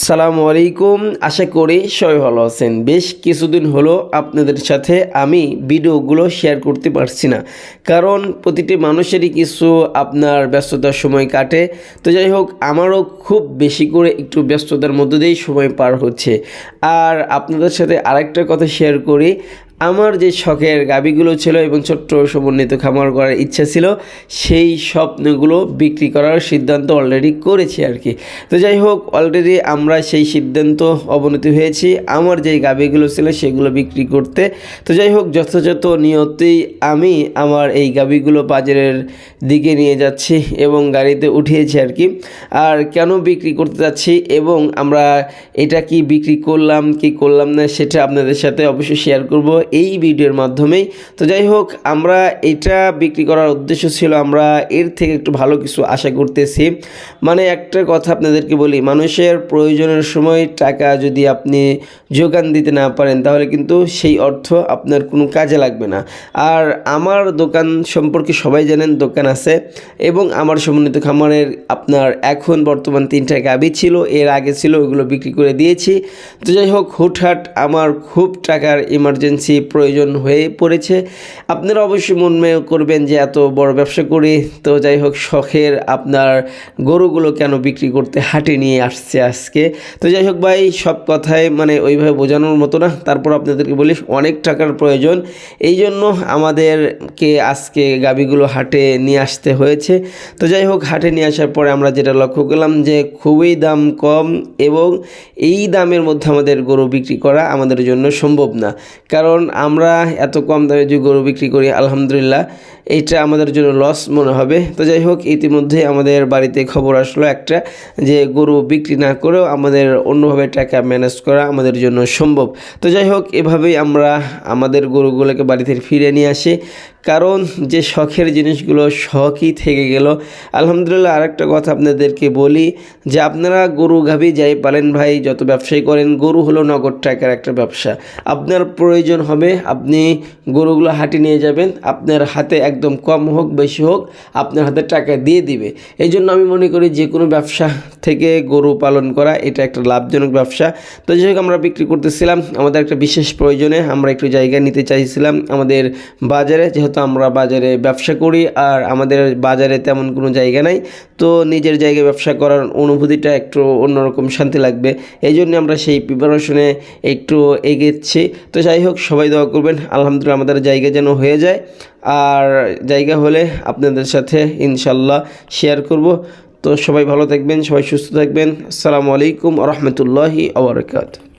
সালামু আলাইকুম, আশা করি সবাই ভালো আছেন। বেশ কিছুদিন হলো আপনাদের সাথে আমি ভিডিওগুলো শেয়ার করতে পারছি না, কারণ প্রতিটি মানুষেরই কিছু আপনার ব্যস্ততার সময় কাটে। তো যাই হোক, আমারও খুব বেশি করে একটু ব্যস্ততার মধ্য দিয়েই সময় পার হচ্ছে। আর আপনাদের সাথে আরেকটা কথা শেয়ার করি, আমার যে শখের গাভীগুলো ছিল এবং ছোট্ট সমন্বিত খামার করার ইচ্ছা ছিল, সেই স্বপ্নগুলো বিক্রি করার সিদ্ধান্ত অলরেডি করেছি আর কি। তো যাই হোক, অলরেডি আমরা সেই সিদ্ধান্ত অবনতি হয়েছি আমার যেই গাভীগুলো ছিল সেগুলো বিক্রি করতে। তো যাই হোক, যথাযথ নিয়তেই আমি আমার এই গাভীগুলো বাজারের দিকে নিয়ে যাচ্ছি এবং গাড়িতে উঠিয়েছি আর কি। আর কেন বিক্রি করতে যাচ্ছি এবং আমরা এটা কি বিক্রি করলাম কি করলাম না সেটা আপনাদের সাথে অবশ্যই শেয়ার করব এই ভিডিওর মাধ্যমেই। তো যাই হোক, আমরা এটা বিক্রি করার উদ্দেশ্য ছিল আমরা এর থেকে একটু ভালো কিছু আশা করতেছি। মানে একটা কথা আপনাদেরকে বলি, মানুষের প্রয়োজনের সময় টাকা যদি আপনি যোগান দিতে না পারেন তাহলে কিন্তু সেই অর্থ আপনার কোনো কাজে লাগবে না। আর আমার দোকান সম্পর্কে সবাই জানেন, দোকান আছে এবং আমার সমন্বিত খামারের আপনার এখন বর্তমান 3টা গাভী ছিল, এর আগে ছিল, ওইগুলো বিক্রি করে দিয়েছি। তো যাই হোক, হুটহাট আমার খুব টাকার ইমার্জেন্সি প্রয়োজন হয়ে পড়েছে। আপনারা অবশ্যই মনে করবেন যে এত বড় ব্যবসা করি, তো যাই হোক শখের আপনার গরুগুলো কেন বিক্রি করতে হাটে নিয়ে আসছে আজকে। তো যাই হোক ভাই, সব কথাই মানে ওইভাবে বোঝানোর মতো না, তারপর আপনাদেরকে বলি অনেক টাকার প্রয়োজন, এই জন্য আমাদেরকে আজকে গাভীগুলো হাটে নিয়ে আসতে হয়েছে। তো যাই হোক, হাটে নিয়ে আসার পরে আমরা যেটা লক্ষ্য করলাম যে খুবই দাম কম এবং এই দামের মধ্যে আমাদের গরু বিক্রি করা আমাদের জন্য সম্ভব না, কারণ আমরা এত কম দামে যে গরু বিক্রি করি আলহামদুলিল্লাহ এইটা আমাদের জন্য লস মনে হবে। তো যাই হোক, ইতিমধ্যে আমাদের বাড়িতে খবর আসলো একটা, যে গরু বিক্রি না করেও আমাদের অন্যভাবে টাকা ম্যানেজ করা আমাদের জন্য সম্ভব। তো যাই হোক, এভাবেই আমরা আমাদের গরুগুলোকে বাড়িতে ফিরে নিয়ে আসি, কারণ যে শখের জিনিসগুলো শখই থেকে গেল। আলহামদুলিল্লাহ। আরেকটা কথা আপনাদেরকে বলি যে আপনারা গরু গাভী যাই পালেন ভাই, যত ব্যবসায়ী করেন, গরু হলো নগদ টাকার একটা ব্যবসা। আপনার প্রয়োজন হবে, আপনি গরুগুলো হাটে নিয়ে যাবেন, আপনার হাতে একদম কম হোক বেশি হোক আপনার হাতে টাকা দিয়ে দিবে। এই জন্য আমি মনে করি যে কোনো ব্যবসা থেকে গরু পালন করা এটা একটা লাভজনক ব্যবসা। তো যাই হোক, আমরা বিক্রি করতেছিলাম আমাদের একটা বিশেষ প্রয়োজনে, আমরা একটু জায়গা নিতে চাইছিলাম আমাদের বাজারে, যেহেতু আমরা বাজারে ব্যবসা করি আর আমাদের বাজারে তেমন কোনো জায়গা নাই, তো নিজের জায়গায় ব্যবসা করার অনুভূতিটা একটু অন্যরকম শান্তি লাগবে, এই জন্য আমরা সেই প্রিপারেশনে একটু এগেছি। তো যাই হোক, সবাই দোয়া করবেন আলহামদুলিল্লাহ আমাদের জায়গা যেন হয়ে যায়, আর জায়গা হলে আপনাদের সাথে ইনশাল্লাহ শেয়ার করব। তো সবাই ভালো থাকবেন, সবাই সুস্থ থাকবেন। আসসালামু আলাইকুম ওয়া রাহমাতুল্লাহি ওয়া বারাকাতুহু।